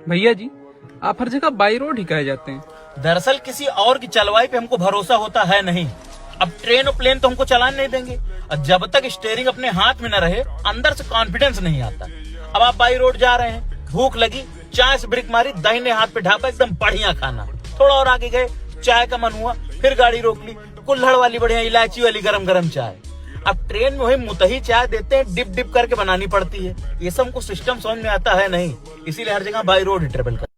भैया जी, आप हर जगह बाई रोड ही कहे जाते हैं। दरअसल किसी और की चलवाई पे हमको भरोसा होता है नहीं। अब ट्रेन और प्लेन तो हमको चलाने नहीं देंगे, और जब तक स्टीयरिंग अपने हाथ में न रहे अंदर से कॉन्फिडेंस नहीं आता। अब आप बाई रोड जा रहे हैं, भूख लगी, चाय से ब्रेक मारी, दाहिने हाथ पे ढापा, एकदम बढ़िया खाना। थोड़ा और आगे गए, चाय का मन हुआ, फिर गाड़ी रोक ली, कुल्हड़ वाली बढ़िया इलायची वाली गरम गरम चाय। अब ट्रेन में वही मुतही चाय देते हैं, डिप डिप करके बनानी पड़ती है। ये सब हमको सिस्टम समझ में आता है नहीं, इसीलिए हर जगह बाई रोड ही ट्रेवल कर